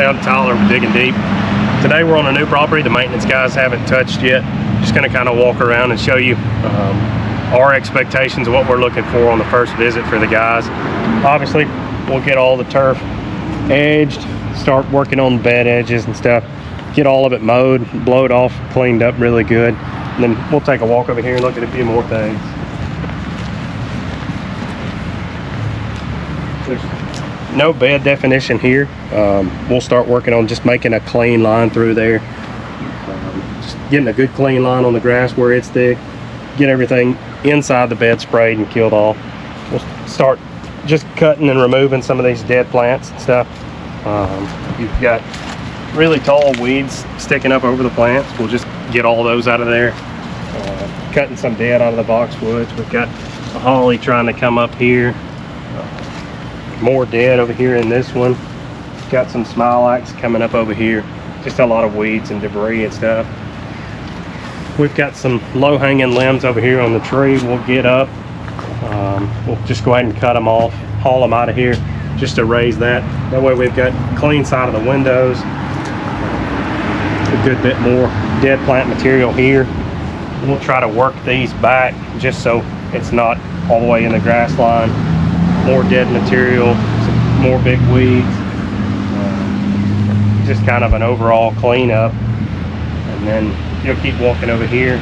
I'm Tyler with Digging Deep. Today we're on a new property the maintenance guys haven't touched yet. Just going to kind of walk around and show you our expectations of what we're looking for on the first visit for the guys. Obviously, we'll get all the turf edged, start working on the bed edges and stuff, get all of it mowed, blowed off, cleaned up really good. And then we'll take a walk over here and look at a few more things. There's no bed definition here. We'll start working on just making a clean line through there. Just getting a good clean line on the grass where it's thick. Get everything inside the bed sprayed and killed off. We'll start just cutting and removing some of these dead plants and stuff. You've got really tall weeds sticking up over the plants. We'll just get all those out of there. Cutting some dead out of the boxwoods. We've got a holly trying to come up here. More dead over here in this one. Got some smilax coming up over here. Just a lot of weeds and debris and stuff. We've got some low-hanging limbs over here on the tree. We'll get up. We'll just go ahead and cut them off, haul them out of here just to raise that. That way we've got clean side of the windows. A good bit more dead plant material here. We'll try to work these back just so it's not all the way in the grass line. More dead material, some more big weeds, just kind of an overall cleanup. And then you'll keep walking over here.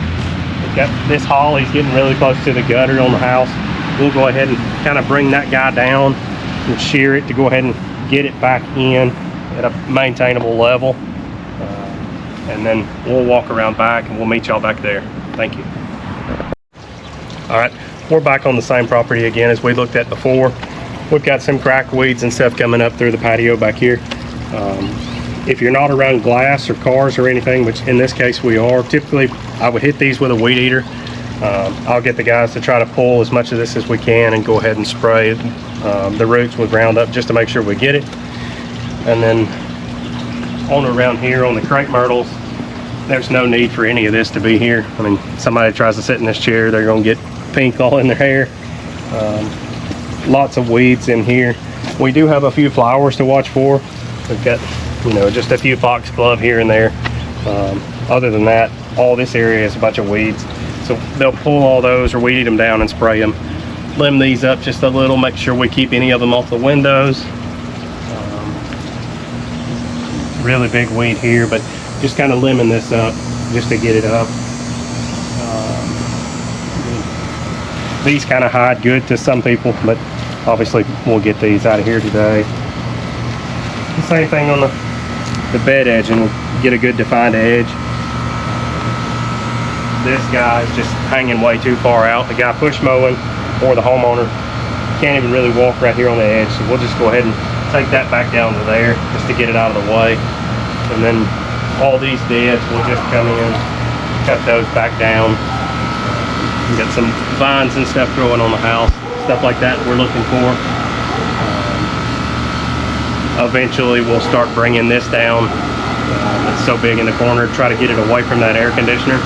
We've got this holly's getting really close to the gutter on the house. We'll go ahead and kind of bring that guy down and shear it to go ahead and get it back in at a maintainable level. And then we'll walk around back and we'll meet y'all back there. Thank you. All right. We're back on the same property again as we looked at before. We've got some crack weeds and stuff coming up through the patio back here. If you're not around glass or cars or anything, which in this case we are, typically I would hit these with a weed eater. I'll get the guys to try to pull as much of this as we can and go ahead and spray the roots with Roundup just to make sure we get it. And then on around here on the crepe myrtles, there's no need for any of this to be here. I mean, somebody tries to sit in this chair, they're gonna get pink all in their hair. Lots of weeds in here. We do have a few flowers to watch for. We've got, just a few foxglove here and there. Other than that, all this area is a bunch of weeds. So they'll pull all those or weed eat them down and spray them. Limb these up just a little, make sure we keep any of them off the windows. Really big weed here, but just kind of limbing this up just to get it up. These kind of hide good to some people, but obviously we'll get these out of here today. The same thing on the bed edge, and we'll get a good defined edge. This guy is just hanging way too far out. The guy push mowing or the homeowner can't even really walk right here on the edge, so we'll just go ahead and take that back down to there just to get it out of the way. And then all these deads will just come in, cut those back down. We got some vines and stuff growing on the house, stuff like that we're looking for. Eventually we'll start bringing this down. It's so big in the corner, try to get it away from that air conditioner.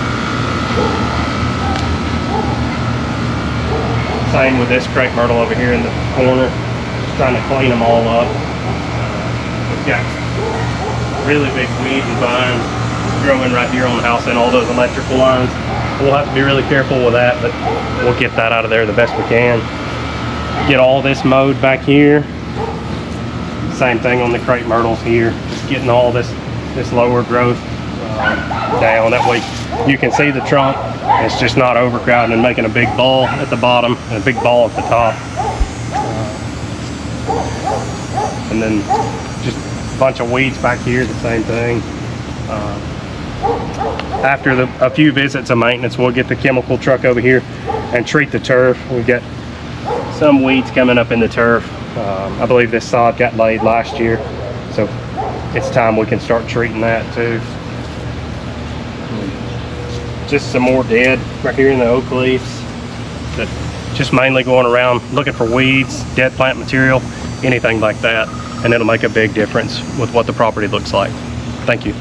Same with this crepe myrtle over here in the corner, just trying to clean them all up. We've got really big weeds and vines growing right here on the house and all those electrical lines. We'll have to be really careful with that, but we'll get that out of there the best we can. Get all this mowed back here. Same thing on the crepe myrtles here. Just getting all this lower growth down. That way you can see the trunk. It's just not overcrowding and making a big ball at the bottom and a big ball at the top. And then just a bunch of weeds back here, the same thing. After a few visits of maintenance, we'll get the chemical truck over here and treat the turf. We've got some weeds coming up in the turf. I believe this sod got laid last year, so it's time we can start treating that too. Just some more dead right here in the oak leaves. That just mainly going around looking for weeds, dead plant material, anything like that, and it'll make a big difference with what the property looks like. Thank you.